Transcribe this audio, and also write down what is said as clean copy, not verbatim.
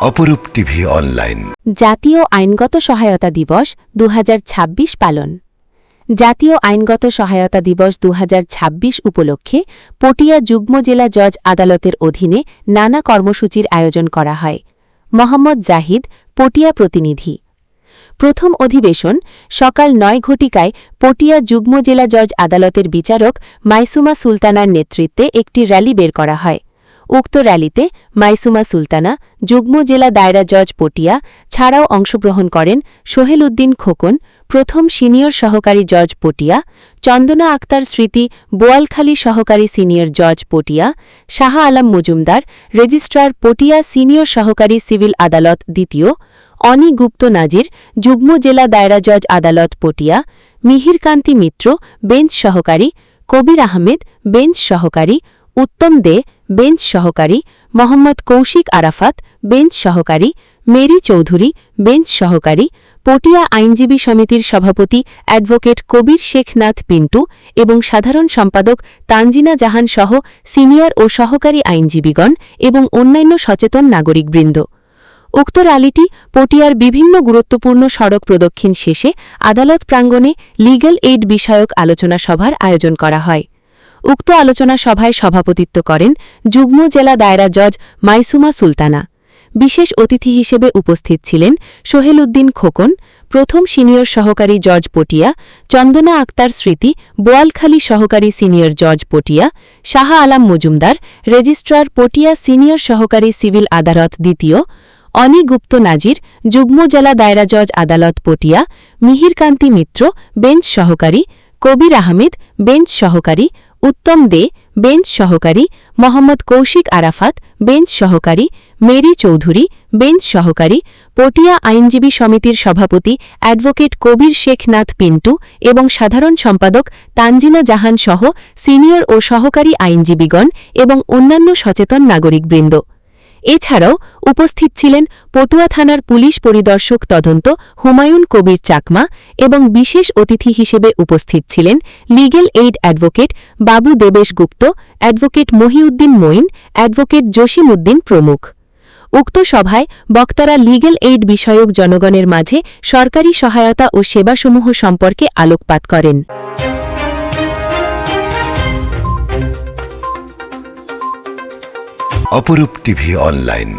অপরূপ TV online. জাতীয় আইনগত সহায়তা দিবস ২০২৬ পালন। জাতীয় আইনগত সহায়তা দিবস ২০২৬ উপলক্ষে পটিয়া যুগ্ম জেলা জজ আদালতের অধীনে নানা কর্মসূচির আয়োজন করা হয়। মোহাম্মদ জাহিদ, পটিয়া প্রতিনিধি। প্রথম অধিবেশন সকাল ৯ ঘটিকায় পটিয়া যুগ্ম জেলা জজ আদালতের বিচারক মাইসুমা সুলতানার নেতৃত্বে একটি র্যালি বের করা হয়। উক্ত র্যালিতে মাইসুমা সুলতানা, যুগ্ম জেলা দায়রা জজ পটিয়া ছাড়াও অংশগ্রহণ করেন সোহেল উদ্দিন খোকন, প্রথম সিনিয়র সহকারী জজ পটিয়া, চন্দনা আক্তার স্মৃতি, বোয়ালখালী সহকারী সিনিয়র জজ পটিয়া, শাহ আলম মজুমদার, রেজিস্ট্রার পটিয়া সিনিয়র সহকারী সিভিল আদালত দ্বিতীয়, অনি গুপ্ত নাজির, যুগ্ম জেলা দায়রা জজ আদালত পটিয়া, মিহিরকান্তি মিত্র, বেঞ্চ সহকারী, কবির আহমেদ, বেঞ্চ সহকারী, উত্তম দে, বেঞ্চ সহকারী, মোহাম্মদ কৌশিক আরাফাত, বেঞ্চ সহকারী, মেরি চৌধুরী, বেঞ্চ সহকারী, পটিয়া আইনজীবী সমিতির সভাপতি অ্যাডভোকেট কবির শেখ নাথ পিন্টু এবং সাধারণ সম্পাদক তানজিনা জাহান সহ সিনিয়র ও সহকারী আইনজীবীগণ এবং অন্যান্য সচেতন নাগরিকবৃন্দ। উক্ত র্যালিটি পটিয়ার বিভিন্ন গুরুত্বপূর্ণ সড়ক প্রদক্ষিণ শেষে আদালত প্রাঙ্গণে লিগ্যাল এইড বিষয়ক আলোচনা সভার আয়োজন করা হয়। উক্ত আলোচনা সভায় সভাপতিত্ব করেন যুগ্ম জেলা দায়রা জজ মাইসুমা সুলতানা। বিশেষ অতিথি হিসেবে উপস্থিত ছিলেন সোহেল উদ্দিন খোকন, প্রথম সিনিয়র সহকারী জজ পটিয়া, চন্দনা আক্তার স্মৃতি, বোয়ালখালী সহকারী সিনিয়র জজ পটিয়া, শাহ আলম মজুমদার, রেজিস্ট্রার পটিয়া সিনিয়র সহকারী সিভিল আদালত দ্বিতীয়, অনি গুপ্ত নাজির, যুগ্ম জেলা দায়রা জজ আদালত পটিয়া, মিহিরকান্তি মিত্র, বেঞ্চ সহকারী, কবির আহমেদ, বেঞ্চ সহকারী, উত্তম দে, বেঞ্চ সহকারী, মোহাম্মদ কৌশিক আরাফাত, বেঞ্চ সহকারী, মেরি চৌধুরী, বেঞ্চ সহকারী, পটিয়া আইনজীবী সমিতির সভাপতি অ্যাডভোকেট কবির শেখ নাথ পিন্টু এবং সাধারণ সম্পাদক তানজিনা জাহান সহ সিনিয়র ও সহকারী আইনজীবীগণ এবং অন্যান্য সচেতন নাগরিকবৃন্দ। এছাড়াও উপস্থিত ছিলেন পটুয়া থানার পুলিশ পরিদর্শক তদন্ত হুমায়ুন কবির চাকমা এবং বিশেষ অতিথি হিসেবে উপস্থিত ছিলেন লিগ্যাল এইড অ্যাডভোকেট বাবু দেবেশ গুপ্ত, অ্যাডভোকেট মহিউদ্দিন মঈন, অ্যাডভোকেট জসিম উদ্দিন প্রমুখ। উক্ত সভায় বক্তারা লিগ্যাল এইড বিষয়ক জনগণের মাঝে সরকারি সহায়তা ও সেবাসমূহ সম্পর্কে আলোকপাত করেন। অপরূপ টিভি অনলাইন।